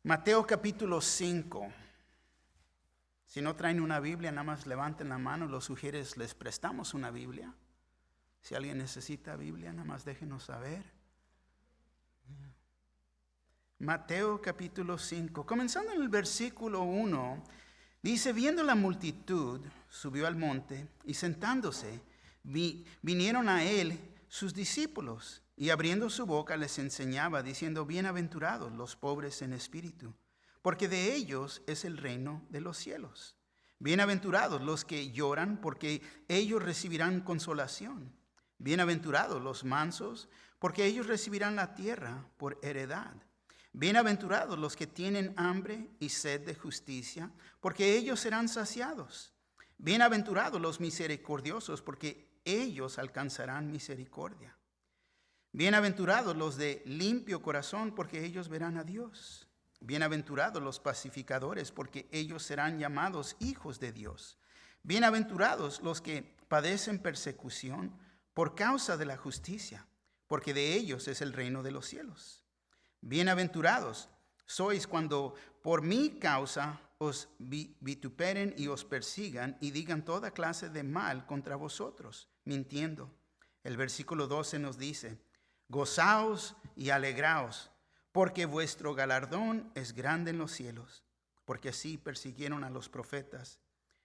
Mateo capítulo 5. Si no traen una Biblia, nada más levanten la mano. Los sugieres, les prestamos una Biblia. Si alguien necesita Biblia, nada más déjenos saber. Mateo capítulo 5. Comenzando en el versículo 1, dice: viendo la multitud, subió al monte y sentándose, vinieron a él sus discípulos. Y abriendo su boca les enseñaba, diciendo: bienaventurados los pobres en espíritu, porque de ellos es el reino de los cielos. Bienaventurados los que lloran, porque ellos recibirán consolación. Bienaventurados los mansos, porque ellos recibirán la tierra por heredad. Bienaventurados los que tienen hambre y sed de justicia, porque ellos serán saciados. Bienaventurados los misericordiosos, porque ellos alcanzarán misericordia. Bienaventurados los de limpio corazón, porque ellos verán a Dios. Bienaventurados los pacificadores, porque ellos serán llamados hijos de Dios. Bienaventurados los que padecen persecución por causa de la justicia, porque de ellos es el reino de los cielos. Bienaventurados sois cuando por mi causa os vituperen y os persigan y digan toda clase de mal contra vosotros, mintiendo. El versículo 12 nos dice: gozaos y alegraos, porque vuestro galardón es grande en los cielos, porque así persiguieron a los profetas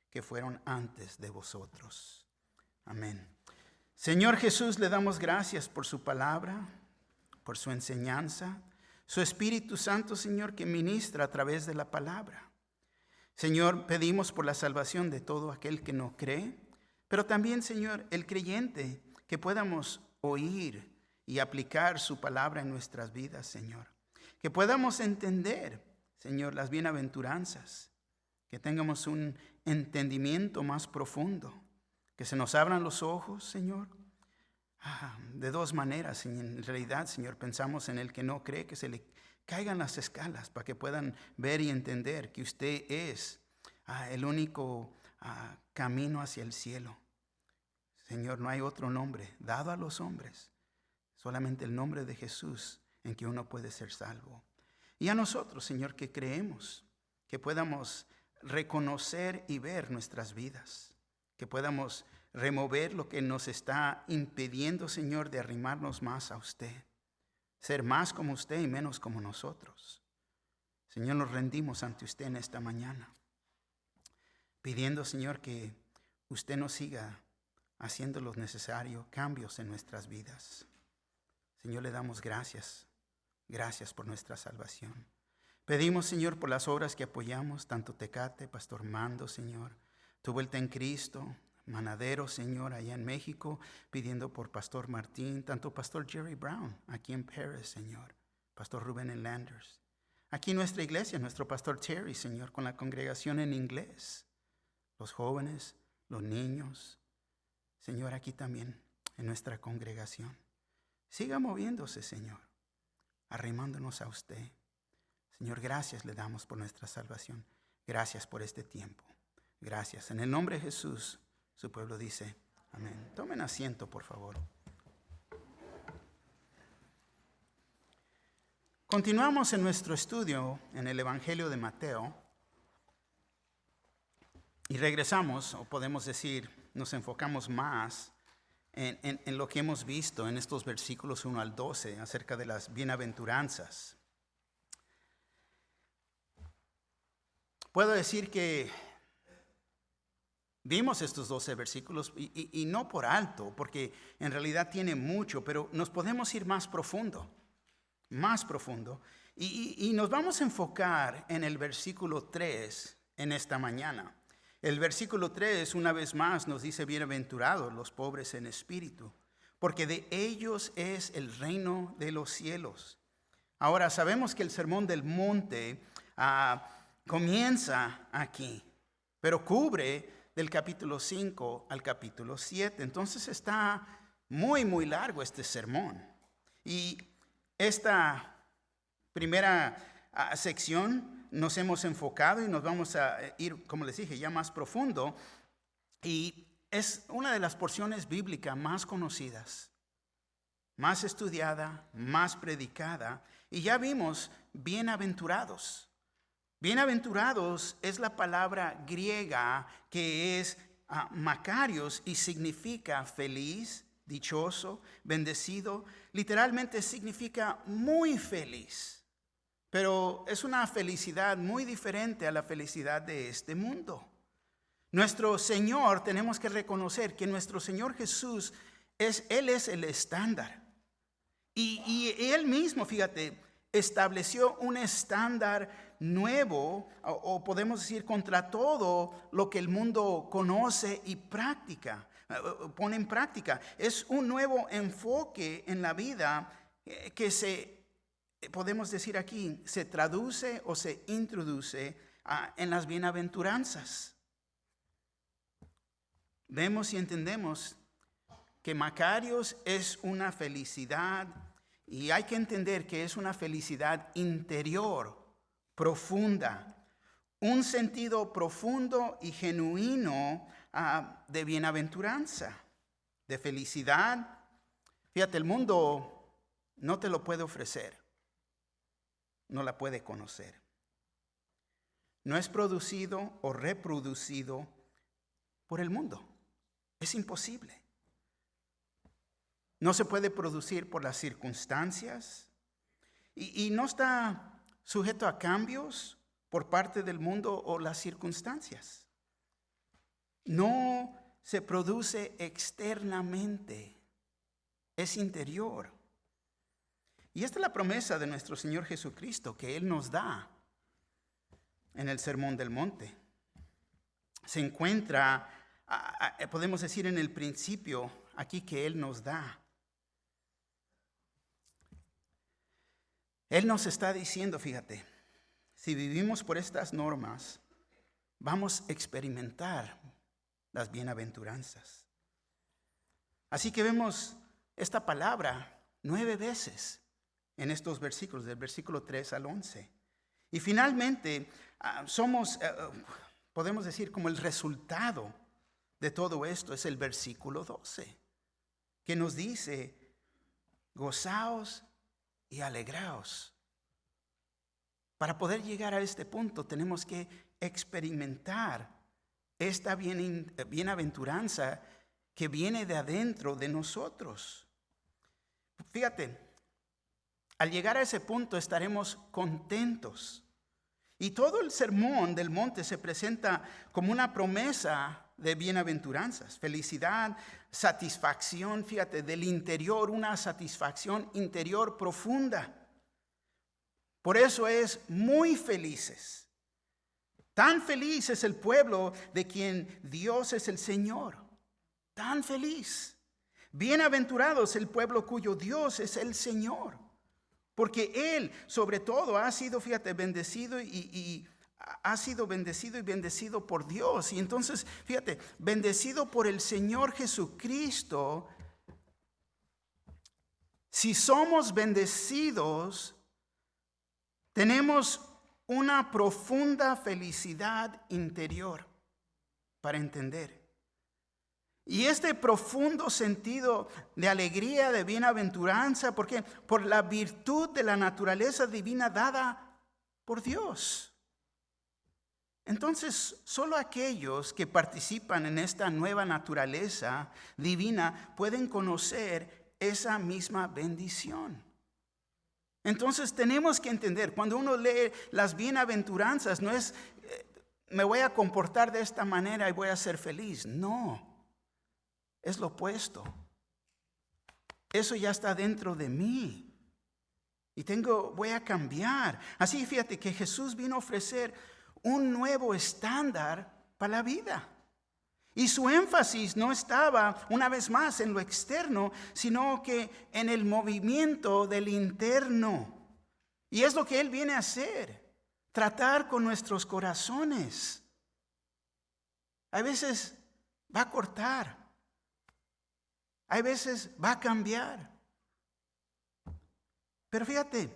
que fueron antes de vosotros. Amén. Señor Jesús, le damos gracias por su palabra, por su enseñanza, su Espíritu Santo, Señor, que ministra a través de la palabra. Señor, pedimos por la salvación de todo aquel que no cree, pero también, Señor, el creyente, que podamos oír y aplicar su palabra en nuestras vidas, Señor. Que podamos entender, Señor, las bienaventuranzas. Que tengamos un entendimiento más profundo. Que se nos abran los ojos, Señor. De dos maneras, en realidad, Señor, pensamos en el que no cree, que se le caigan las escalas para que puedan ver y entender que usted es el único camino hacia el cielo. Señor, no hay otro nombre dado a los hombres, solamente el nombre de Jesús en que uno puede ser salvo. Y a nosotros, Señor, que creemos, que podamos reconocer y ver nuestras vidas, que podamos remover lo que nos está impidiendo, Señor, de arrimarnos más a usted, ser más como usted y menos como nosotros. Señor, nos rendimos ante usted en esta mañana, pidiendo, Señor, que usted nos siga haciendo los necesarios cambios en nuestras vidas. Señor, le damos gracias. Gracias por nuestra salvación. Pedimos, Señor, por las obras que apoyamos, tanto Tecate, Pastor Mando, Señor, Tu Vuelta en Cristo, Manadero, Señor, allá en México, pidiendo por Pastor Martín, tanto Pastor Jerry Brown, aquí en Paris, Señor, Pastor Rubén en Landers. Aquí en nuestra iglesia, nuestro Pastor Terry, Señor, con la congregación en inglés, los jóvenes, los niños, Señor, aquí también en nuestra congregación. Siga moviéndose, Señor, arrimándonos a usted. Señor, gracias le damos por nuestra salvación. Gracias por este tiempo. Gracias. En el nombre de Jesús, su pueblo dice amén. Tomen asiento, por favor. Continuamos en nuestro estudio en el Evangelio de Mateo y regresamos, o podemos decir, nos enfocamos más en lo que hemos visto en estos versículos 1 al 12 acerca de las bienaventuranzas. Puedo decir que vimos estos 12 versículos y no por alto, porque en realidad tiene mucho, pero nos podemos ir más profundo, y nos vamos a enfocar en el versículo 3 en esta mañana. El versículo 3 una vez más nos dice: bienaventurados los pobres en espíritu, porque de ellos es el reino de los cielos. Ahora sabemos que el sermón del monte comienza aquí, pero cubre del capítulo 5 al capítulo 7. Entonces está muy, muy largo este sermón. Y esta primera sección nos hemos enfocado y nos vamos a ir, como les dije, ya más profundo. Y es una de las porciones bíblicas más conocidas, más estudiada, más predicada. Y ya vimos bienaventurados. Bienaventurados es la palabra griega que es Makarios y significa feliz, dichoso, bendecido. Literalmente significa muy feliz. Pero es una felicidad muy diferente a la felicidad de este mundo. Nuestro Señor, tenemos que reconocer que nuestro Señor Jesús, Él es el estándar. Y Él mismo, fíjate, estableció un estándar nuevo, o podemos decir contra todo lo que el mundo conoce y pone en práctica. Es un nuevo enfoque en la vida que podemos decir aquí, se traduce o se introduce en las bienaventuranzas. Vemos y entendemos que Makarios es una felicidad, y hay que entender que es una felicidad interior, profunda, un sentido profundo y genuino de bienaventuranza, de felicidad. Fíjate, el mundo no te lo puede ofrecer, no la puede conocer. No es producido o reproducido por el mundo. Es imposible. No se puede producir por las circunstancias y no está sujeto a cambios por parte del mundo o las circunstancias. No se produce externamente, es interior. Y esta es la promesa de nuestro Señor Jesucristo que Él nos da en el Sermón del Monte. Se encuentra, podemos decir en el principio, aquí que Él nos da. Él nos está diciendo, fíjate, si vivimos por estas normas, vamos a experimentar las bienaventuranzas. Así que vemos esta palabra 9 veces en estos versículos, del versículo 3 al 11. Y finalmente somos, podemos decir, como el resultado de todo esto es el versículo 12, que nos dice, gozaos y alegraos. Para poder llegar a este punto tenemos que experimentar esta bienaventuranza que viene de adentro de nosotros. Fíjate, al llegar a ese punto estaremos contentos. Y todo el sermón del monte se presenta como una promesa de bienaventuranzas, felicidad, satisfacción, fíjate, del interior, una satisfacción interior profunda. Por eso es muy felices. Tan feliz es el pueblo de quien Dios es el Señor. Tan feliz. Bienaventurados el pueblo cuyo Dios es el Señor. Porque Él, sobre todo, ha sido, fíjate, bendecido y ha sido bendecido por Dios. Y entonces, fíjate, bendecido por el Señor Jesucristo. Si somos bendecidos, tenemos una profunda felicidad interior para entender. Y este profundo sentido de alegría, de bienaventuranza, ¿por qué? Por la virtud de la naturaleza divina dada por Dios. Entonces, solo aquellos que participan en esta nueva naturaleza divina pueden conocer esa misma bendición. Entonces tenemos que entender, cuando uno lee las bienaventuranzas, no es me voy a comportar de esta manera y voy a ser feliz. No, es lo opuesto. Eso ya está dentro de mí y voy a cambiar. Así fíjate que Jesús vino a ofrecer un nuevo estándar para la vida. Y su énfasis no estaba una vez más en lo externo, sino que en el movimiento del interno. Y es lo que Él viene a hacer, tratar con nuestros corazones. A veces va a cortar, a veces va a cambiar. Pero fíjate,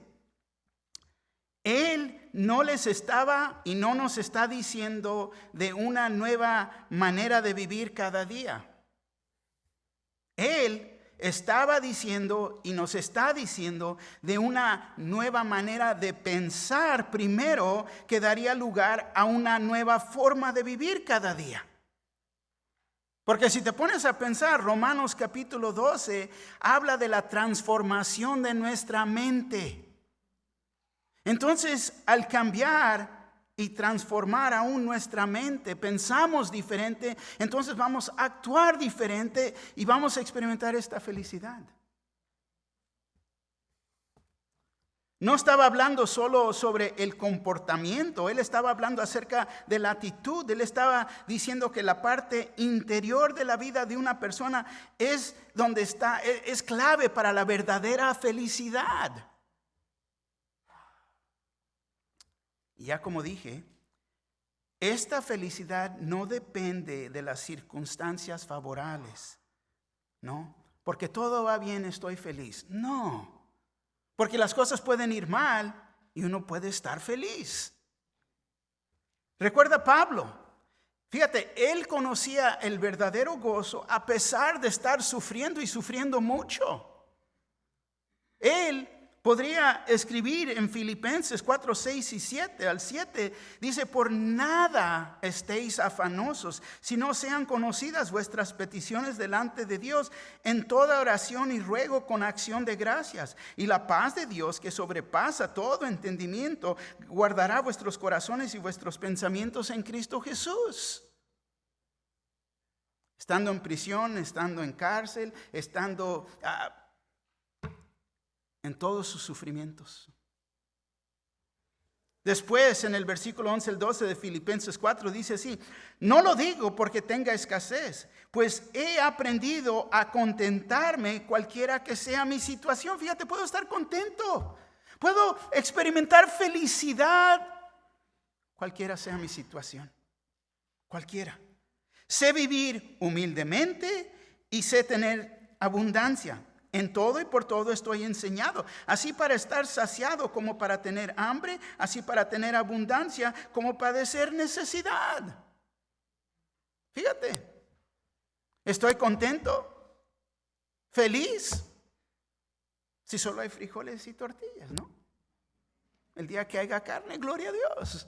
Él no les estaba y no nos está diciendo de una nueva manera de vivir cada día. Él estaba diciendo y nos está diciendo de una nueva manera de pensar primero que daría lugar a una nueva forma de vivir cada día. Porque si te pones a pensar, Romanos capítulo 12 habla de la transformación de nuestra mente. Entonces, al cambiar y transformar aún nuestra mente, pensamos diferente, entonces vamos a actuar diferente y vamos a experimentar esta felicidad. No estaba hablando solo sobre el comportamiento, él estaba hablando acerca de la actitud, él estaba diciendo que la parte interior de la vida de una persona es donde está, es clave para la verdadera felicidad. Y ya como dije, esta felicidad no depende de las circunstancias favorables, ¿no? Porque todo va bien, estoy feliz. No. Porque las cosas pueden ir mal y uno puede estar feliz. Recuerda Pablo. Fíjate, él conocía el verdadero gozo a pesar de estar sufriendo y sufriendo mucho. Él podría escribir en Filipenses 4, 6 y 7 al 7. Dice, por nada estéis afanosos, sino sean conocidas vuestras peticiones delante de Dios en toda oración y ruego con acción de gracias. Y la paz de Dios, que sobrepasa todo entendimiento, guardará vuestros corazones y vuestros pensamientos en Cristo Jesús. Estando en prisión, estando en cárcel, estando en todos sus sufrimientos. Después, en el versículo 11 al 12 de Filipenses 4, dice así: no lo digo porque tenga escasez, pues he aprendido a contentarme cualquiera que sea mi situación. Fíjate, puedo estar contento, puedo experimentar felicidad, cualquiera sea mi situación, cualquiera. Sé vivir humildemente y sé tener abundancia. En todo y por todo estoy enseñado, así para estar saciado como para tener hambre, así para tener abundancia como padecer necesidad. Fíjate, estoy contento, feliz, si solo hay frijoles y tortillas, ¿no? El día que haya carne, gloria a Dios.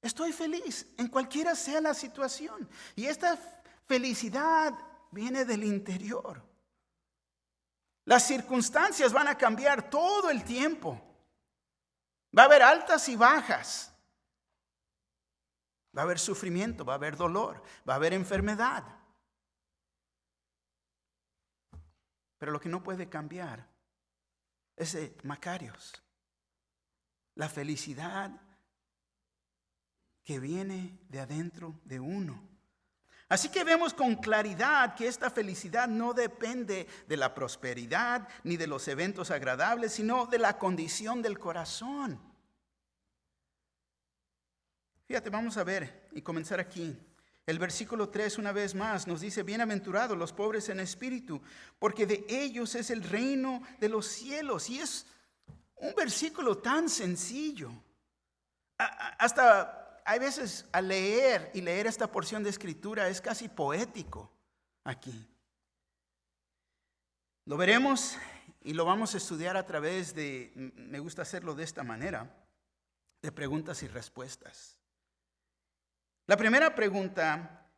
Estoy feliz en cualquiera sea la situación. Y esta felicidad viene del interior. Las circunstancias van a cambiar todo el tiempo. Va a haber altas y bajas. Va a haber sufrimiento, va a haber dolor, va a haber enfermedad. Pero lo que no puede cambiar es Macarios. La felicidad que viene de adentro de uno. Así que vemos con claridad que esta felicidad no depende de la prosperidad ni de los eventos agradables, sino de la condición del corazón. Fíjate, vamos a ver y comenzar aquí. El versículo 3 una vez más nos dice: bienaventurados los pobres en espíritu, porque de ellos es el reino de los cielos. Y es un versículo tan sencillo. Hasta hay veces al leer esta porción de escritura es casi poético aquí. Lo veremos y lo vamos a estudiar a través de, me gusta hacerlo de esta manera, de preguntas y respuestas. La primera pregunta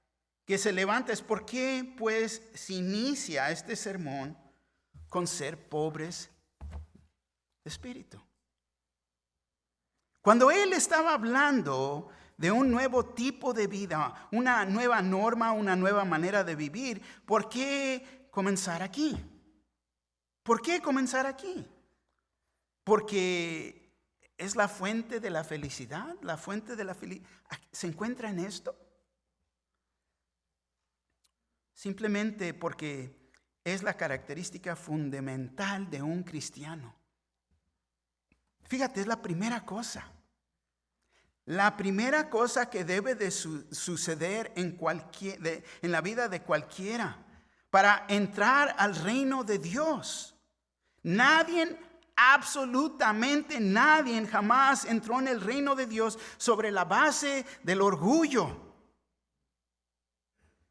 que se levanta es: ¿por qué pues se inicia este sermón con ser pobres de espíritu? Cuando él estaba hablando de un nuevo tipo de vida, una nueva norma, una nueva manera de vivir, ¿por qué comenzar aquí? ¿Por qué comenzar aquí? Porque es la fuente de la felicidad, la fuente de la felicidad. ¿Se encuentra en esto? Simplemente porque es la característica fundamental de un cristiano. Fíjate, es la primera cosa. La primera cosa que debe de suceder en la vida de cualquiera para entrar al reino de Dios. Nadie, absolutamente nadie jamás entró en el reino de Dios sobre la base del orgullo.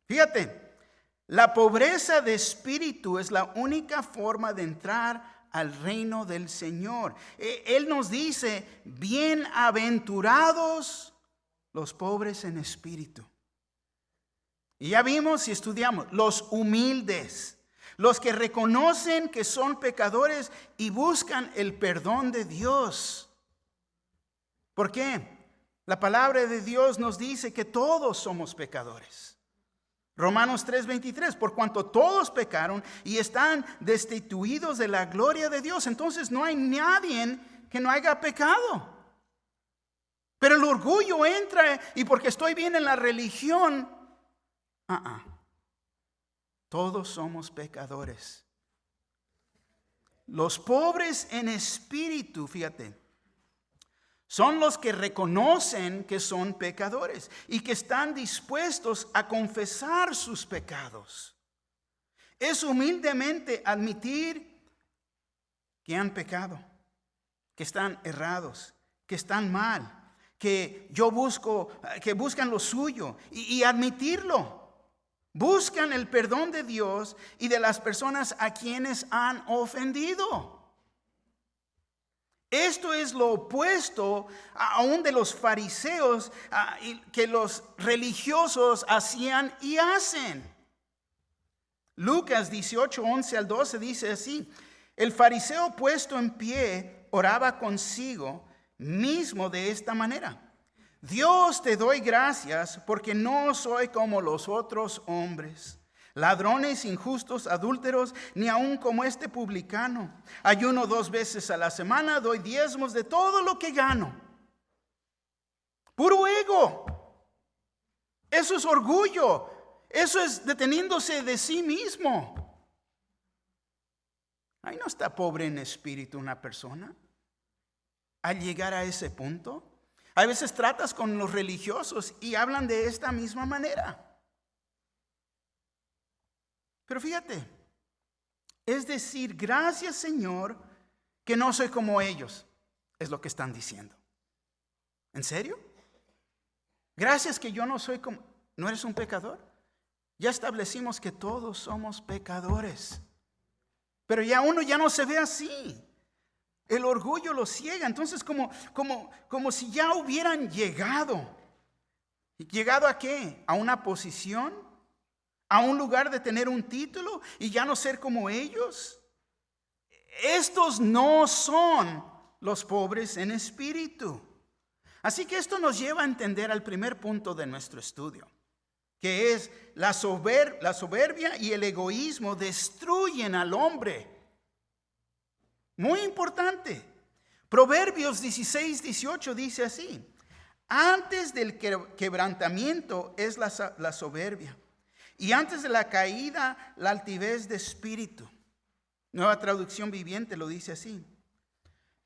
Fíjate, La pobreza de espíritu es la única forma de entrar al reino del Señor. Él nos dice, bienaventurados los pobres en espíritu. Y ya vimos y estudiamos, los humildes, los que reconocen que son pecadores y buscan el perdón de Dios. ¿Por qué? La palabra de Dios nos dice que todos somos pecadores. Romanos 3:23, por cuanto todos pecaron y están destituidos de la gloria de Dios, entonces no hay nadie que no haya pecado. Pero el orgullo entra y porque estoy bien en la religión, todos somos pecadores. Los pobres en espíritu, fíjate, son los que reconocen que son pecadores y que están dispuestos a confesar sus pecados. Es humildemente admitir que han pecado, que están errados, que están mal, que buscan lo suyo y admitirlo. Buscan el perdón de Dios y de las personas a quienes han ofendido. Esto es lo opuesto aún de los fariseos que los religiosos hacían y hacen. Lucas 18:11-12 dice así: el fariseo puesto en pie oraba consigo mismo de esta manera: Dios, te doy gracias porque no soy como los otros hombres, ladrones, injustos, adúlteros, ni aun como este publicano. Ayuno 2 veces a la semana, doy diezmos de todo lo que gano. Puro ego. Eso es orgullo. Eso es deteniéndose de sí mismo. Ahí no está pobre en espíritu una persona. Al llegar a ese punto, a veces tratas con los religiosos y hablan de esta misma manera. Pero fíjate, es decir, gracias Señor que no soy como ellos, es lo que están diciendo. ¿En serio? Gracias que yo no soy como... ¿No eres un pecador? Ya establecimos que todos somos pecadores. Pero ya uno ya no se ve así. El orgullo lo ciega. Entonces como si ya hubieran llegado. ¿Llegado a qué? ¿A una posición? ¿A un lugar de tener un título y ya no ser como ellos? Estos no son los pobres en espíritu. Así que esto nos lleva a entender al primer punto de nuestro estudio, que es la soberbia y el egoísmo destruyen al hombre. Muy importante. Proverbios 16:18 dice así: antes del quebrantamiento es la soberbia, y antes de la caída la altivez de espíritu. Nueva Traducción Viviente lo dice así: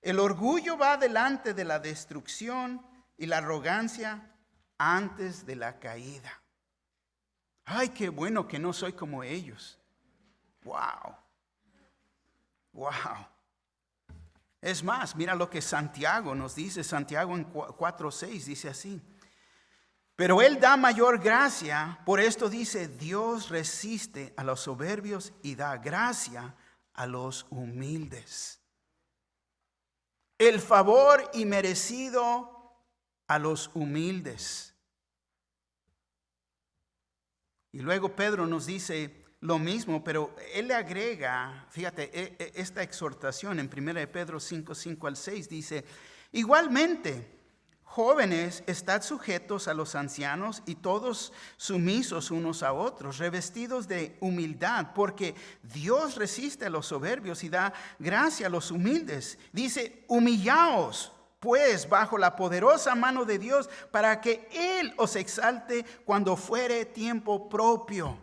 el orgullo va delante de la destrucción y la arrogancia antes de la caída. Ay, qué bueno que no soy como ellos. Wow. Es más, mira lo que Santiago nos dice. Santiago en 4:6 dice así: pero Él da mayor gracia, por esto dice, Dios resiste a los soberbios y da gracia a los humildes. El favor inmerecido a los humildes. Y luego Pedro nos dice lo mismo, pero él le agrega, fíjate, esta exhortación en 1 Pedro 5:5-6 dice: igualmente, jóvenes, estad sujetos a los ancianos y todos sumisos unos a otros, revestidos de humildad, porque Dios resiste a los soberbios y da gracia a los humildes. Dice: humillaos pues bajo la poderosa mano de Dios, para que Él os exalte cuando fuere tiempo propio.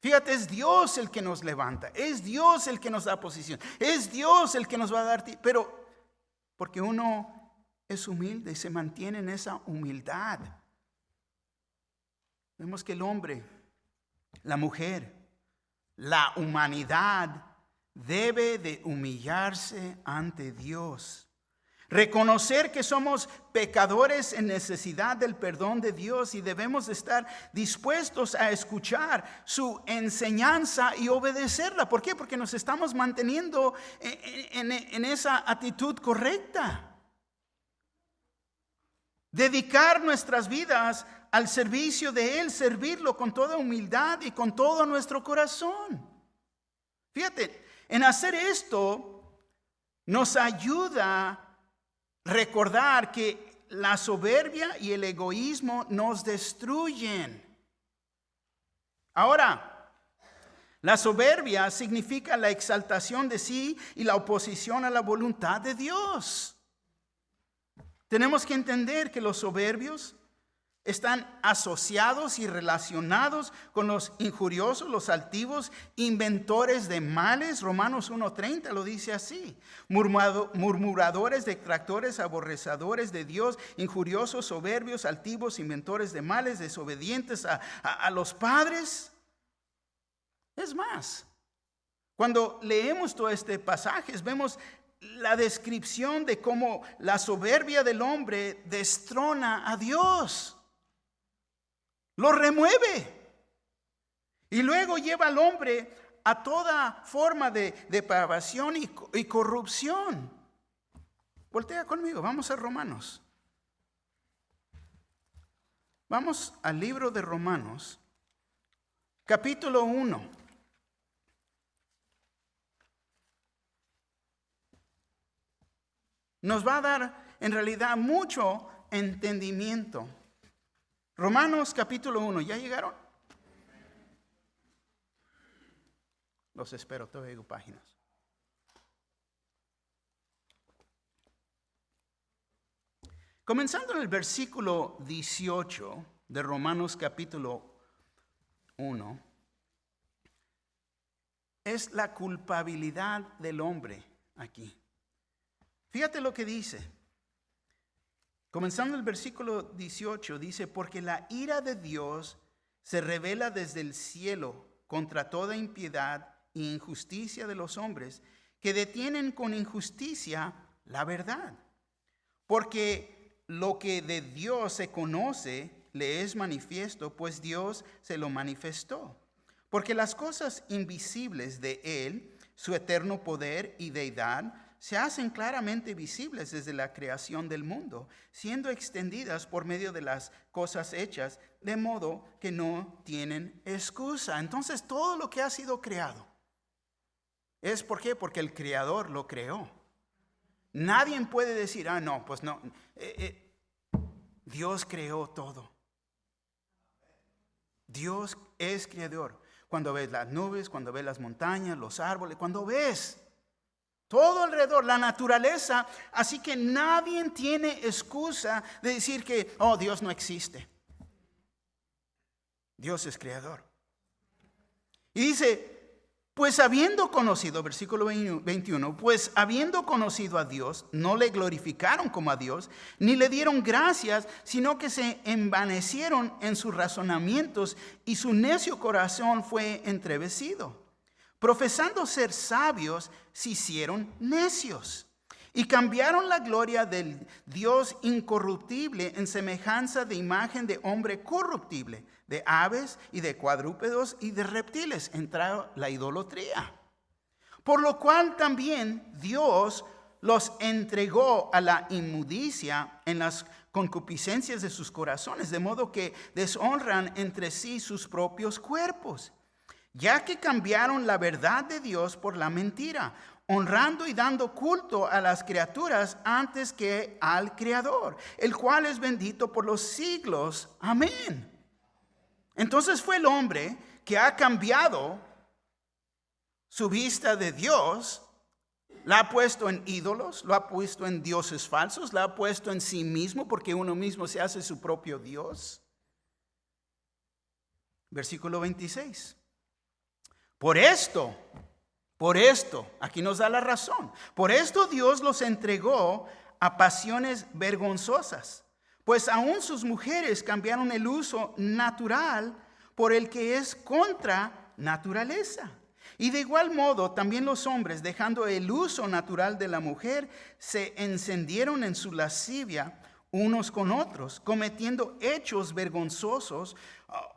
Fíjate, es Dios el que nos levanta, es Dios el que nos da posición, es Dios el que nos va a dar, pero porque uno es humilde y se mantiene en esa humildad. Vemos que el hombre, la mujer, la humanidad debe de humillarse ante Dios. Reconocer que somos pecadores en necesidad del perdón de Dios y debemos estar dispuestos a escuchar su enseñanza y obedecerla. ¿Por qué? Porque nos estamos manteniendo en esa actitud correcta. Dedicar nuestras vidas al servicio de Él, servirlo con toda humildad y con todo nuestro corazón. Fíjate, en hacer esto nos ayuda a recordar que la soberbia y el egoísmo nos destruyen. Ahora, la soberbia significa la exaltación de sí y la oposición a la voluntad de Dios. Tenemos que entender que los soberbios están asociados y relacionados con los injuriosos, los altivos, inventores de males. Romanos 1:30 lo dice así. Murmuradores, detractores, aborrecedores de Dios, injuriosos, soberbios, altivos, inventores de males, desobedientes a los padres. Es más, cuando leemos todo este pasaje, vemos la descripción de cómo la soberbia del hombre destrona a Dios. Lo remueve. Y luego lleva al hombre a toda forma de depravación y corrupción. Voltea conmigo, vamos a Romanos. Vamos al libro de Romanos, capítulo 1. Nos va a dar en realidad mucho entendimiento. Romanos capítulo 1, ¿ya llegaron? Los espero, todavía hay páginas. Comenzando en el versículo 18 de Romanos capítulo 1, es la culpabilidad del hombre aquí. Fíjate lo que dice. Comenzando el versículo 18, dice: porque la ira de Dios se revela desde el cielo contra toda impiedad e injusticia de los hombres, que detienen con injusticia la verdad. Porque lo que de Dios se conoce le es manifiesto, pues Dios se lo manifestó. Porque las cosas invisibles de Él, su eterno poder y deidad, se hacen claramente visibles desde la creación del mundo, siendo extendidas por medio de las cosas hechas, de modo que no tienen excusa. Entonces, todo lo que ha sido creado es ¿por qué? Porque el Creador lo creó. Nadie puede decir, no, pues no. Dios creó todo. Dios es creador. Cuando ves las nubes, cuando ves las montañas, los árboles, cuando ves todo alrededor, la naturaleza. Así que nadie tiene excusa de decir que, Dios no existe. Dios es creador. Y dice, pues habiendo conocido, versículo 21, pues habiendo conocido a Dios, no le glorificaron como a Dios, ni le dieron gracias, sino que se envanecieron en sus razonamientos y su necio corazón fue entrevecido. Profesando ser sabios, se hicieron necios y cambiaron la gloria del Dios incorruptible en semejanza de imagen de hombre corruptible, de aves y de cuadrúpedos y de reptiles. Entró la idolatría. Por lo cual también Dios los entregó a la inmundicia en las concupiscencias de sus corazones, de modo que deshonran entre sí sus propios cuerpos, ya que cambiaron la verdad de Dios por la mentira, honrando y dando culto a las criaturas antes que al Creador, el cual es bendito por los siglos. Amén. Entonces fue el hombre que ha cambiado su vista de Dios, la ha puesto en ídolos, lo ha puesto en dioses falsos, la ha puesto en sí mismo, porque uno mismo se hace su propio Dios. Versículo 26. Por esto, aquí nos da la razón. Por esto Dios los entregó a pasiones vergonzosas, pues aún sus mujeres cambiaron el uso natural por el que es contra naturaleza, Y de igual modo, también los hombres, dejando el uso natural de la mujer, se encendieron en su lascivia unos con otros, cometiendo hechos vergonzosos,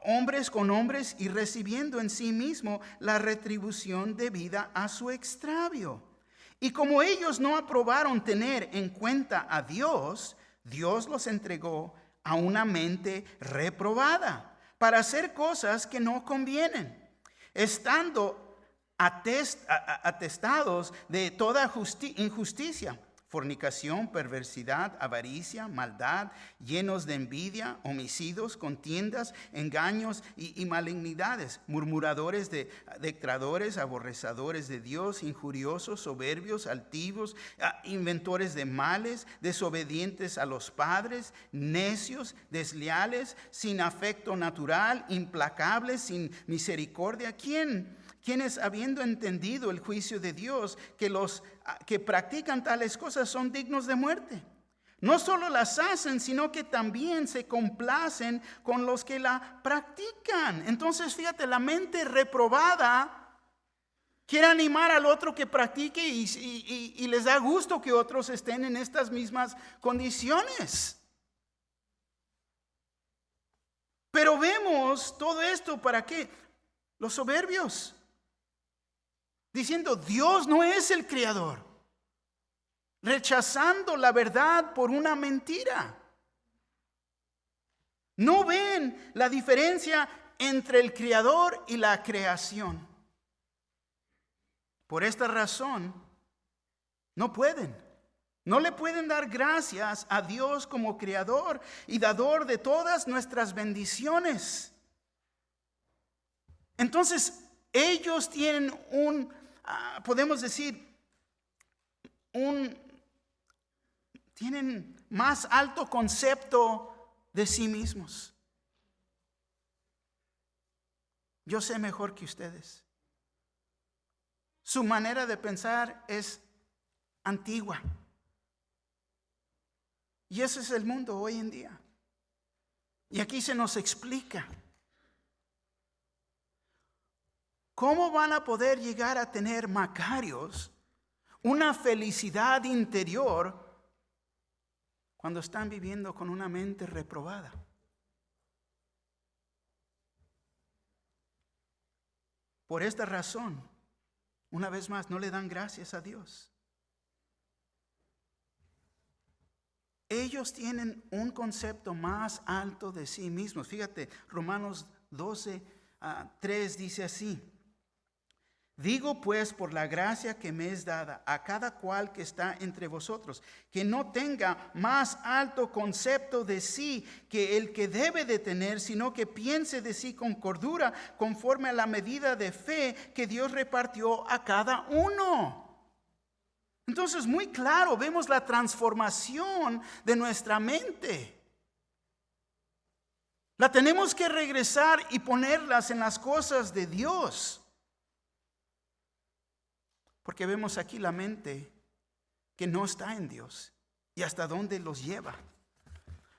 hombres con hombres, y recibiendo en sí mismo la retribución debida a su extravio. Y como ellos no aprobaron tener en cuenta a Dios, Dios los entregó a una mente reprobada para hacer cosas que no convienen, estando atestados de toda injusticia, fornicación, perversidad, avaricia, maldad, llenos de envidia, homicidios, contiendas, engaños y malignidades, murmuradores, detractores, aborrecedores de Dios, injuriosos, soberbios, altivos, inventores de males, desobedientes a los padres, necios, desleales, sin afecto natural, implacables, sin misericordia. Quienes, habiendo entendido el juicio de Dios, que los que practican tales cosas son dignos de muerte. No solo las hacen, sino que también se complacen con los que la practican. Entonces, fíjate, la mente reprobada quiere animar al otro que practique y les da gusto que otros estén en estas mismas condiciones. Pero vemos todo esto, ¿para qué? Los soberbios, diciendo Dios no es el creador, rechazando la verdad por una mentira. No ven la diferencia entre el creador y la creación. Por esta razón, no le pueden dar gracias a Dios como creador y dador de todas nuestras bendiciones. Entonces, ellos tienen podemos decir, tienen más alto concepto de sí mismos. Yo sé mejor que ustedes. Su manera de pensar es antigua. Y ese es el mundo hoy en día. Y aquí se nos explica cómo van a poder llegar a tener macarios una felicidad interior cuando están viviendo con una mente reprobada. Por esta razón, una vez más, no le dan gracias a Dios. Ellos tienen un concepto más alto de sí mismos. Fíjate, Romanos 12:3 dice así: digo pues, por la gracia que me es dada, a cada cual que está entre vosotros, que no tenga más alto concepto de sí que el que debe de tener, sino que piense de sí con cordura, conforme a la medida de fe que Dios repartió a cada uno. Entonces, muy claro, vemos la transformación de nuestra mente. La tenemos que regresar y ponerlas en las cosas de Dios. Porque vemos aquí la mente que no está en Dios y hasta dónde los lleva.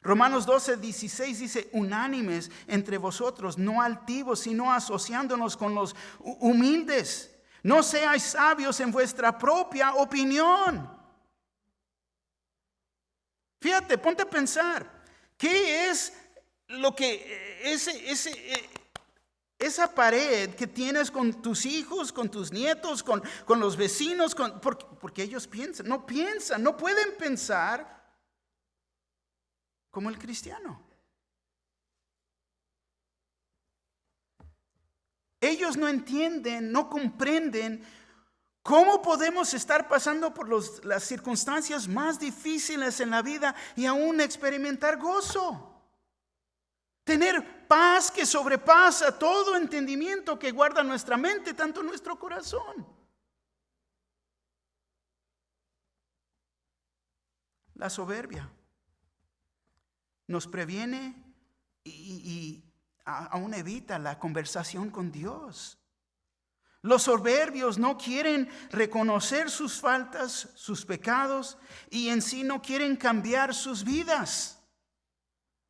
Romanos 12:16 dice: unánimes entre vosotros, no altivos, sino asociándonos con los humildes. No seáis sabios en vuestra propia opinión. Fíjate, ponte a pensar, ¿qué es lo que esa pared que tienes con tus hijos, con tus nietos, con los vecinos, porque ellos no pueden pensar como el cristiano. Ellos no entienden, no comprenden cómo podemos estar pasando por las circunstancias más difíciles en la vida y aún experimentar gozo. Tener paz que sobrepasa todo entendimiento que guarda nuestra mente, tanto nuestro corazón. La soberbia nos previene y aún evita la conversación con Dios. Los soberbios no quieren reconocer sus faltas, sus pecados, y en sí no quieren cambiar sus vidas.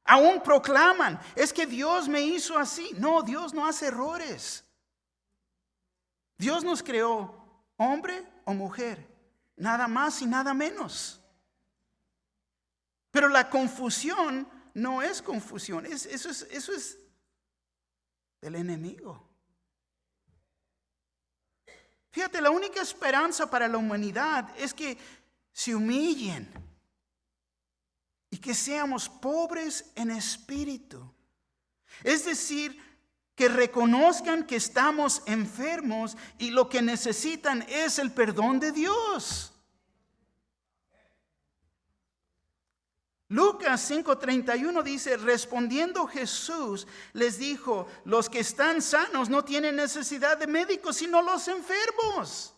Aún proclaman: es que Dios me hizo así. No, Dios no hace errores. Dios nos creó hombre o mujer, nada más y nada menos. Pero la confusión no es confusión, eso es del enemigo. Fíjate, la única esperanza para la humanidad es que se humillen y que seamos pobres en espíritu. Es decir, que reconozcan que estamos enfermos y lo que necesitan es el perdón de Dios. Lucas 5:31 dice, respondiendo Jesús les dijo, los que están sanos no tienen necesidad de médicos, sino los enfermos.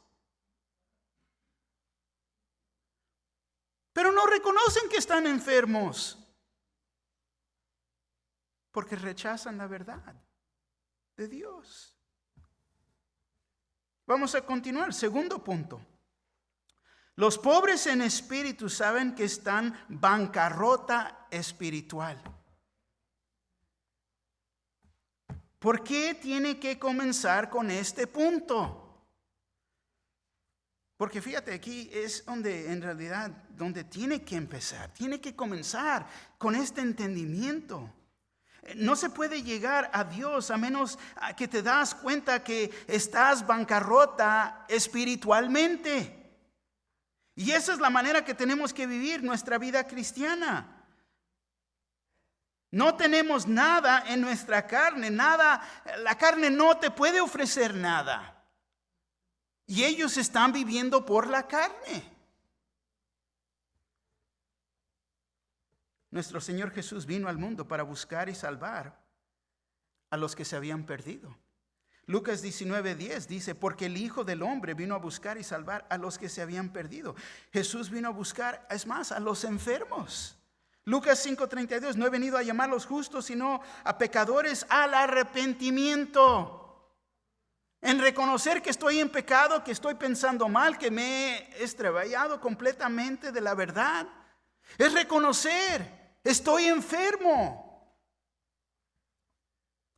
Pero no reconocen que están enfermos, porque rechazan la verdad de Dios. Vamos a continuar. Segundo punto. Los pobres en espíritu saben que están bancarrota espiritual. ¿Por qué tiene que comenzar con este punto? Porque fíjate, aquí es donde en realidad, donde tiene que empezar, tiene que comenzar con este entendimiento. No se puede llegar a Dios a menos que te das cuenta que estás bancarrota espiritualmente. Y esa es la manera que tenemos que vivir nuestra vida cristiana. No tenemos nada en nuestra carne, nada, la carne no te puede ofrecer nada. Y ellos están viviendo por la carne. Nuestro Señor Jesús vino al mundo para buscar y salvar a los que se habían perdido. Lucas 19:10 dice, porque el Hijo del Hombre vino a buscar y salvar a los que se habían perdido. Jesús vino a buscar, es más, a los enfermos. Lucas 5:32, no he venido a llamar a los justos, sino a pecadores al arrepentimiento. En reconocer que estoy en pecado, que estoy pensando mal, que me he extraviado completamente de la verdad. Es reconocer, estoy enfermo.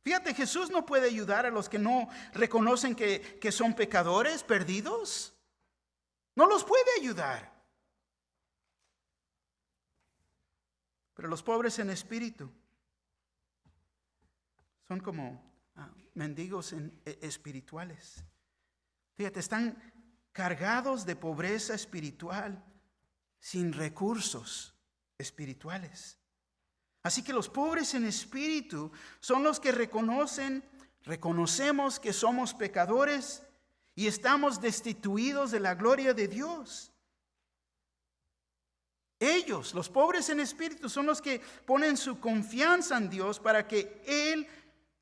Fíjate, Jesús no puede ayudar a los que no reconocen que son pecadores, perdidos. No los puede ayudar. Pero los pobres en espíritu son como mendigos espirituales. Fíjate, están cargados de pobreza espiritual, sin recursos espirituales. Así que los pobres en espíritu son los que reconocemos que somos pecadores y estamos destituidos de la gloria de Dios. Ellos, los pobres en espíritu, son los que ponen su confianza en Dios para que Él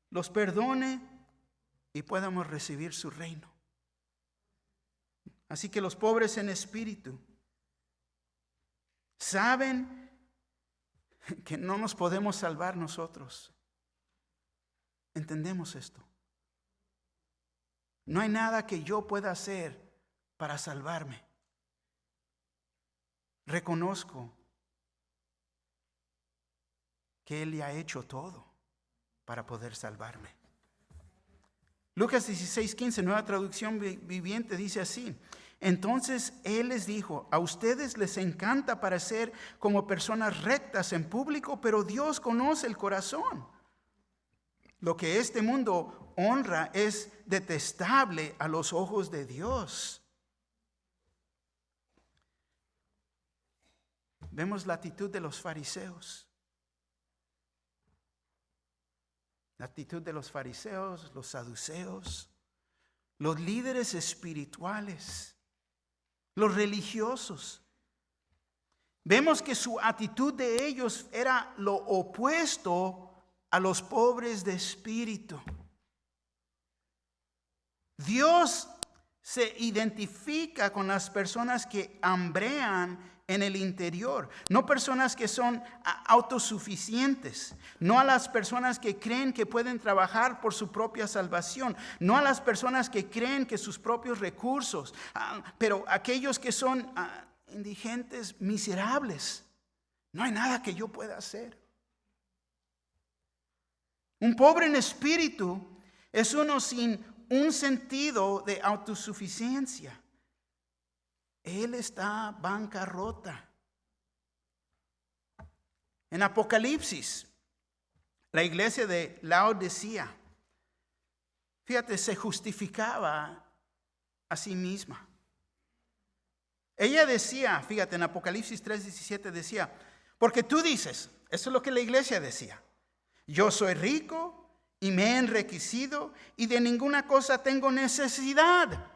los perdone y podamos recibir su reino. Así que los pobres en espíritu saben que no nos podemos salvar nosotros. Entendemos esto. No hay nada que yo pueda hacer para salvarme. Reconozco que Él ya ha hecho todo para poder salvarme. Lucas 16:15, nueva traducción viviente, dice así. Entonces Él les dijo, a ustedes les encanta parecer como personas rectas en público, pero Dios conoce el corazón. Lo que este mundo honra es detestable a los ojos de Dios. Vemos la actitud de los fariseos. La actitud de los fariseos, los saduceos, los líderes espirituales, los religiosos. Vemos que su actitud de ellos era lo opuesto a los pobres de espíritu. Dios se identifica con las personas que hambrean en el interior, no personas que son autosuficientes, no a las personas que creen que pueden trabajar por su propia salvación, no a las personas que creen que sus propios recursos, pero aquellos que son indigentes, miserables. No hay nada que yo pueda hacer. Un pobre en espíritu es uno sin un sentido de autosuficiencia. Él está bancarrota. En Apocalipsis, la iglesia de Laodicea, fíjate, se justificaba a sí misma. Ella decía, fíjate, en Apocalipsis 3:17 decía, porque tú dices, eso es lo que la iglesia decía, yo soy rico y me he enriquecido y de ninguna cosa tengo necesidad.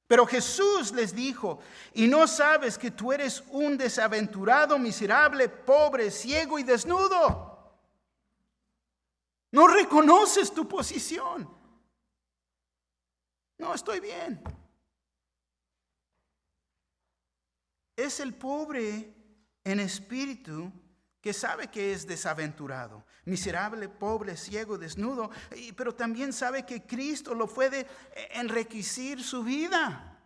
Pero Jesús les dijo, ¿y no sabes que tú eres un desaventurado, miserable, pobre, ciego y desnudo? No reconoces tu posición. No, estoy bien. Es el pobre en espíritu que sabe que es desaventurado, miserable, pobre, ciego, desnudo, pero también sabe que Cristo lo puede enriquecer su vida.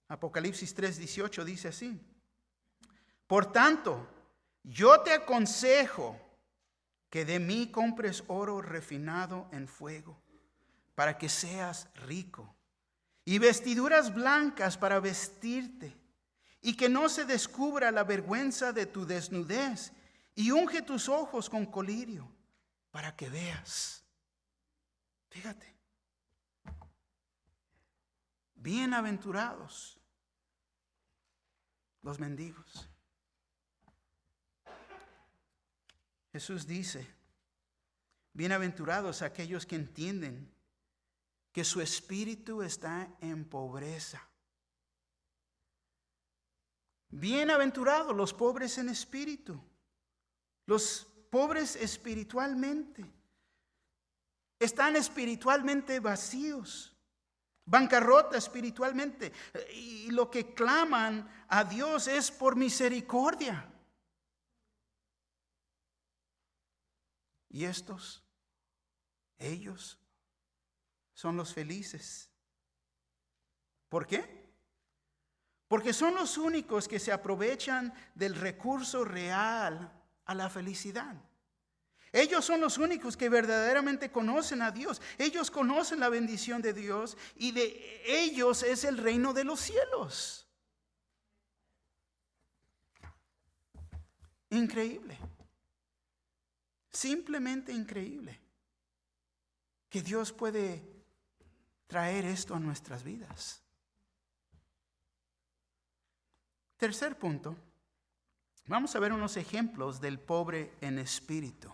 Apocalipsis 3:18 dice así: por tanto, yo te aconsejo que de mí compres oro refinado en fuego, para que seas rico, y vestiduras blancas para vestirte, y que no se descubra la vergüenza de tu desnudez, y unge tus ojos con colirio, para que veas. Fíjate, bienaventurados los mendigos. Jesús dice, bienaventurados aquellos que entienden que su espíritu está en pobreza. Bienaventurados los pobres en espíritu, los pobres espiritualmente. Están espiritualmente vacíos, bancarrota espiritualmente. Y lo que claman a Dios es por misericordia. Y ellos son los felices. ¿Por qué? Porque son los únicos que se aprovechan del recurso real a la felicidad. Ellos son los únicos que verdaderamente conocen a Dios. Ellos conocen la bendición de Dios y de ellos es el reino de los cielos. Increíble. Simplemente increíble que Dios puede traer esto a nuestras vidas. Tercer punto, vamos a ver unos ejemplos del pobre en espíritu.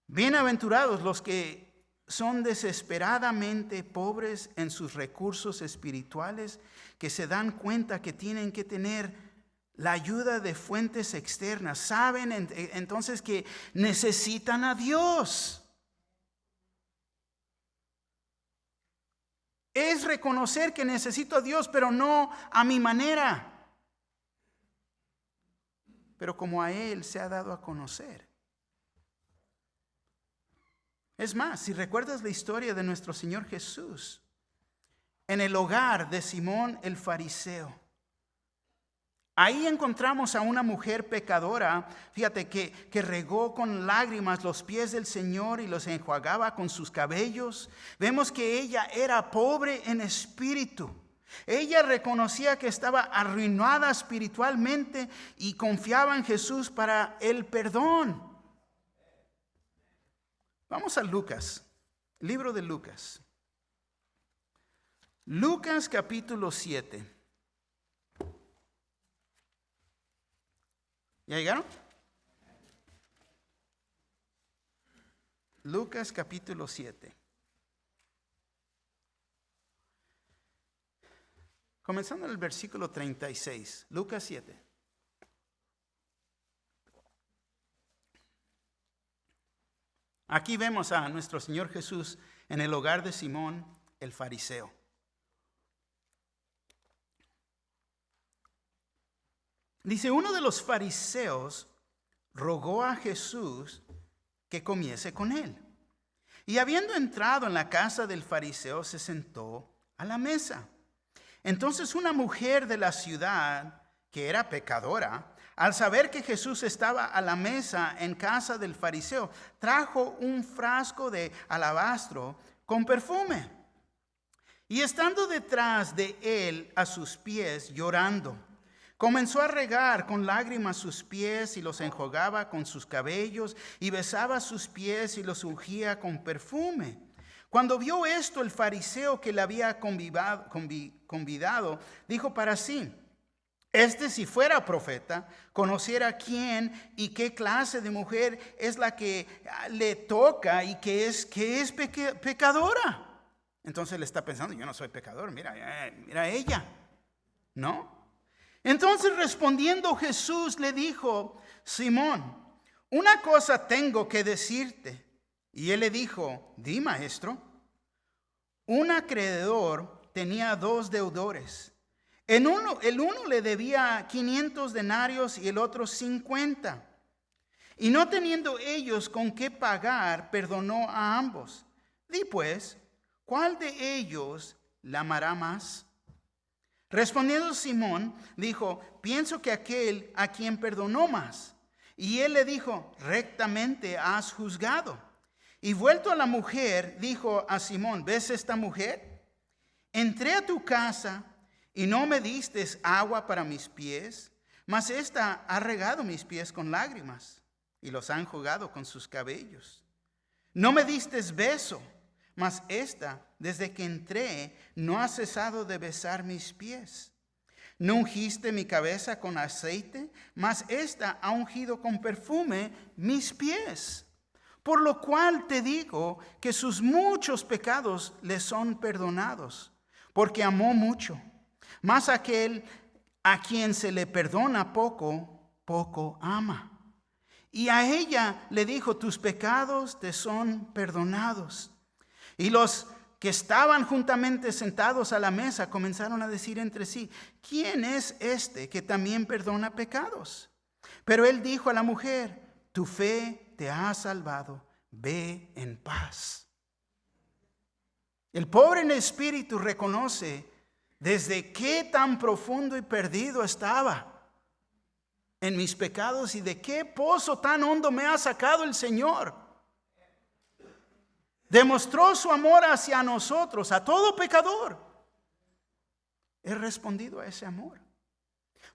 Bienaventurados los que son desesperadamente pobres en sus recursos espirituales, que se dan cuenta que tienen que tener la ayuda de fuentes externas. Saben entonces que necesitan a Dios. Es reconocer que necesito a Dios, pero no a mi manera, pero como a Él se ha dado a conocer. Es más, si recuerdas la historia de nuestro Señor Jesús, en el hogar de Simón el fariseo, ahí encontramos a una mujer pecadora, fíjate, que regó con lágrimas los pies del Señor y los enjuagaba con sus cabellos. Vemos que ella era pobre en espíritu. Ella reconocía que estaba arruinada espiritualmente y confiaba en Jesús para el perdón. Vamos a Lucas, libro de Lucas. Lucas capítulo 7. ¿Ya llegaron? Lucas capítulo 7. Comenzando en el versículo 36. Lucas 7. Aquí vemos a nuestro Señor Jesús en el hogar de Simón el fariseo. Dice, uno de los fariseos rogó a Jesús que comiese con él. Y habiendo entrado en la casa del fariseo, se sentó a la mesa. Entonces una mujer de la ciudad, que era pecadora, al saber que Jesús estaba a la mesa en casa del fariseo, trajo un frasco de alabastro con perfume. Y estando detrás de él a sus pies, llorando, comenzó a regar con lágrimas sus pies y los enjugaba con sus cabellos y besaba sus pies y los ungía con perfume. Cuando vio esto el fariseo que le había convidado, dijo para sí: si fuera profeta, conociera quién y qué clase de mujer es la que le toca y que es pecadora. Entonces le está pensando: yo no soy pecador, mira ella, ¿no? Entonces respondiendo Jesús le dijo: Simón, una cosa tengo que decirte. Y él le dijo: di, maestro. Un acreedor tenía 2 deudores. El uno le debía 500 denarios y el otro 50. Y no teniendo ellos con qué pagar, perdonó a ambos. Di pues, ¿cuál de ellos la amará más? Respondiendo Simón, dijo: pienso que aquel a quien perdonó más. Y él le dijo: rectamente has juzgado. Y vuelto a la mujer, dijo a Simón: ¿ves esta mujer? Entré a tu casa y no me diste agua para mis pies, mas ésta ha regado mis pies con lágrimas y los ha enjugado con sus cabellos. No me diste beso, mas ésta, desde que entré, no ha cesado de besar mis pies. No ungiste mi cabeza con aceite, mas ésta ha ungido con perfume mis pies. Por lo cual te digo que sus muchos pecados le son perdonados, porque amó mucho. Mas aquel a quien se le perdona poco, poco ama. Y a ella le dijo: tus pecados te son perdonados. Y los que estaban juntamente sentados a la mesa comenzaron a decir entre sí: ¿quién es este que también perdona pecados? Pero él dijo a la mujer: tu fe te ha salvado, ve en paz. El pobre en espíritu reconoce desde qué tan profundo y perdido estaba en mis pecados y de qué pozo tan hondo me ha sacado el Señor. Demostró su amor hacia nosotros, a todo pecador. He respondido a ese amor.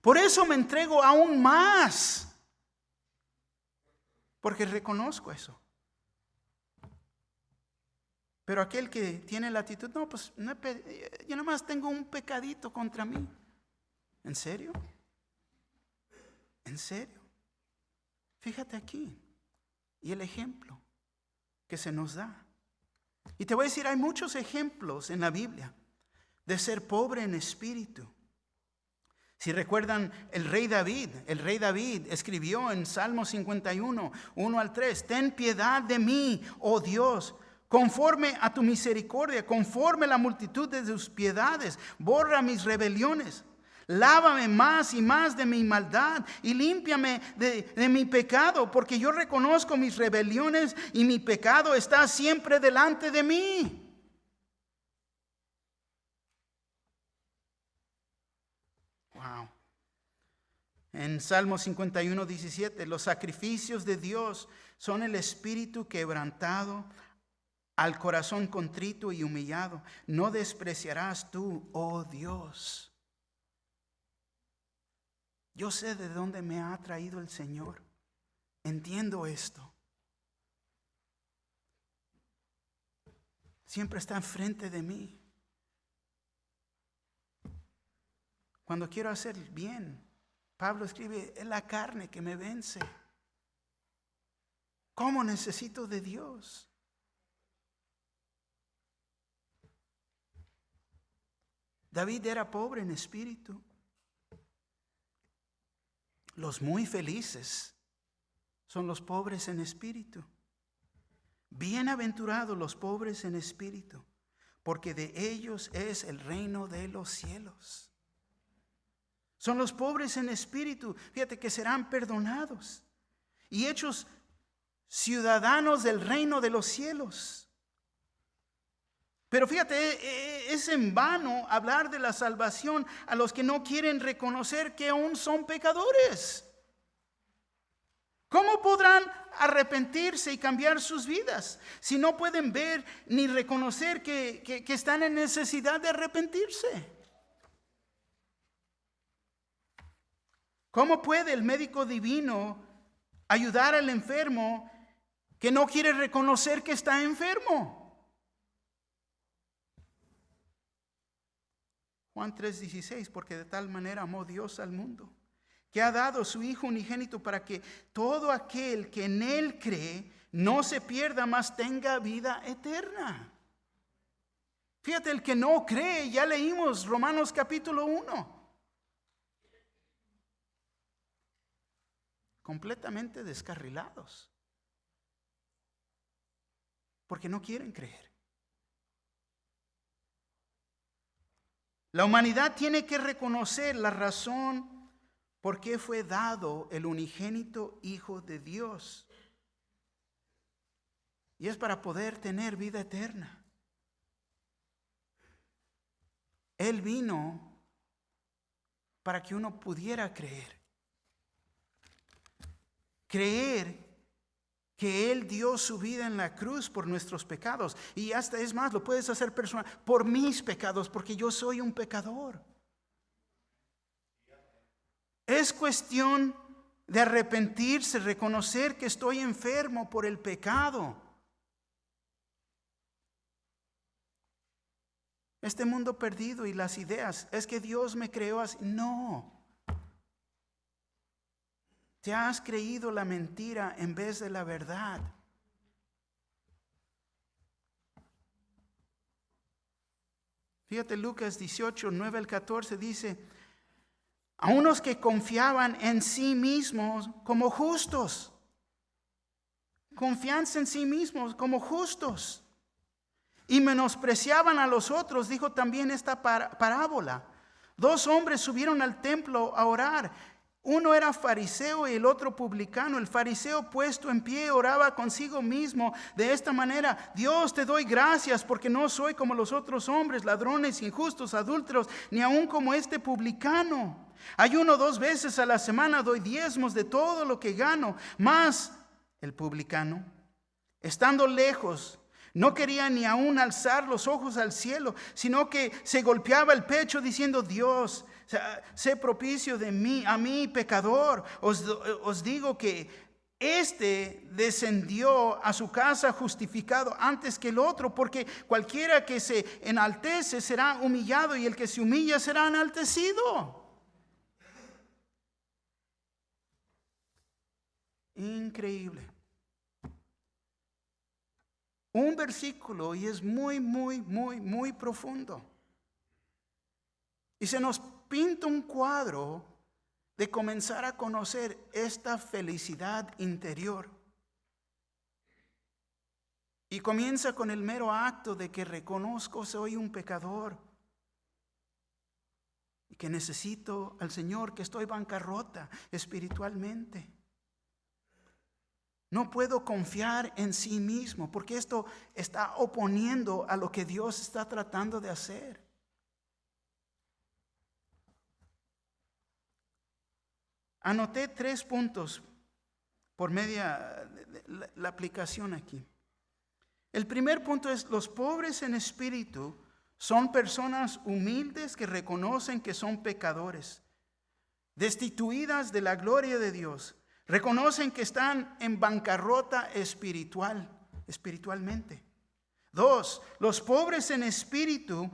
Por eso me entrego aún más, porque reconozco eso. Pero aquel que tiene la actitud: no, pues yo nomás tengo un pecadito contra mí. ¿En serio? ¿En serio? Fíjate aquí y el ejemplo que se nos da. Y te voy a decir, hay muchos ejemplos en la Biblia de ser pobre en espíritu. Si recuerdan, el rey David escribió en Salmo 51, 1 al 3: ten piedad de mí, oh Dios, conforme a tu misericordia, conforme a la multitud de tus piedades, borra mis rebeliones. Lávame más y más de mi maldad y límpiame de mi pecado, porque yo reconozco mis rebeliones y mi pecado está siempre delante de mí. Wow. En Salmo 51, 17, los sacrificios de Dios son el espíritu quebrantado, al corazón contrito y humillado. No despreciarás tú, oh Dios. Yo sé de dónde me ha traído el Señor. Entiendo esto. Siempre está enfrente de mí. Cuando quiero hacer bien, Pablo escribe: es la carne que me vence. ¿Cómo necesito de Dios? David era pobre en espíritu. Los muy felices son los pobres en espíritu. Bienaventurados los pobres en espíritu, porque de ellos es el reino de los cielos. Son los pobres en espíritu, fíjate, que serán perdonados y hechos ciudadanos del reino de los cielos. Pero fíjate, es en vano hablar de la salvación a los que no quieren reconocer que aún son pecadores. ¿Cómo podrán arrepentirse y cambiar sus vidas si no pueden ver ni reconocer que están en necesidad de arrepentirse? ¿Cómo puede el médico divino ayudar al enfermo que no quiere reconocer que está enfermo? Juan 3:16, porque de tal manera amó Dios al mundo, que ha dado su Hijo unigénito para que todo aquel que en Él cree no se pierda, mas tenga vida eterna. Fíjate, el que no cree, ya leímos Romanos capítulo 1. Completamente descarrilados, porque no quieren creer. La humanidad tiene que reconocer la razón por qué fue dado el unigénito Hijo de Dios. Y es para poder tener vida eterna. Él vino para que uno pudiera creer. Creer que Él dio su vida en la cruz por nuestros pecados. Y hasta es más, lo puedes hacer personal, por mis pecados, porque yo soy un pecador. Es cuestión de arrepentirse, reconocer que estoy enfermo por el pecado. Este mundo perdido y las ideas, es que Dios me creó así. No. Te has creído la mentira en vez de la verdad. Fíjate, Lucas 18, 9 al 14 dice: a unos que confiaban en sí mismos como justos. Confianza en sí mismos como justos. Y menospreciaban a los otros, dijo también esta parábola. 2 hombres subieron al templo a orar. Uno era fariseo y el otro publicano. El fariseo, puesto en pie, oraba consigo mismo de esta manera: Dios, te doy gracias porque no soy como los otros hombres, ladrones, injustos, adúlteros, ni aun como este publicano. Ayuno 2 veces a la semana, doy diezmos de todo lo que gano. Mas el publicano, estando lejos, no quería ni aún alzar los ojos al cielo, sino que se golpeaba el pecho diciendo: Dios, sé propicio de mí, a mí pecador. Os digo que este descendió a su casa justificado antes que el otro, porque cualquiera que se enaltece será humillado, y el que se humilla será enaltecido. Increíble. Un versículo, y es muy profundo. Y se nos pinta un cuadro de comenzar a conocer esta felicidad interior. Y comienza con el mero acto de que reconozco soy un pecador y que necesito al Señor, que estoy bancarrota espiritualmente. No puedo confiar en sí mismo, porque esto está oponiendo a lo que Dios está tratando de hacer. Anoté 3 puntos por media de la aplicación aquí. El primer punto es: los pobres en espíritu son personas humildes que reconocen que son pecadores, destituidas de la gloria de Dios. Reconocen que están en bancarrota espiritualmente. 2, los pobres en espíritu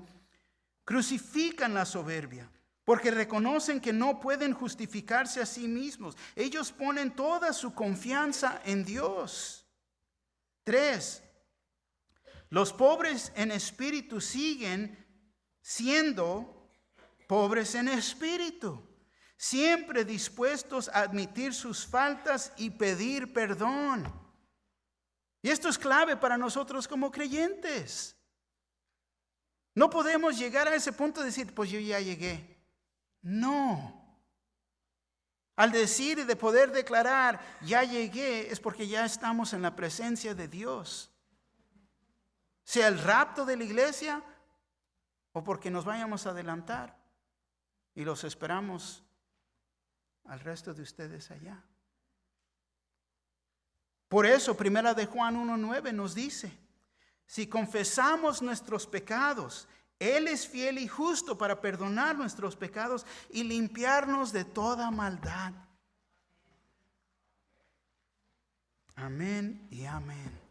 crucifican la soberbia, porque reconocen que no pueden justificarse a sí mismos. Ellos ponen toda su confianza en Dios. 3, los pobres en espíritu siguen siendo pobres en espíritu, siempre dispuestos a admitir sus faltas y pedir perdón. Y esto es clave para nosotros como creyentes. No podemos llegar a ese punto de decir: pues yo ya llegué. No. Al decir y de poder declarar ya llegué, es porque ya estamos en la presencia de Dios. Sea el rapto de la iglesia o porque nos vayamos a adelantar y los esperamos al resto de ustedes allá. Por eso, primera de Juan 1:9 nos dice, si confesamos nuestros pecados, Él es fiel y justo para perdonar nuestros pecados y limpiarnos de toda maldad. Amén y amén.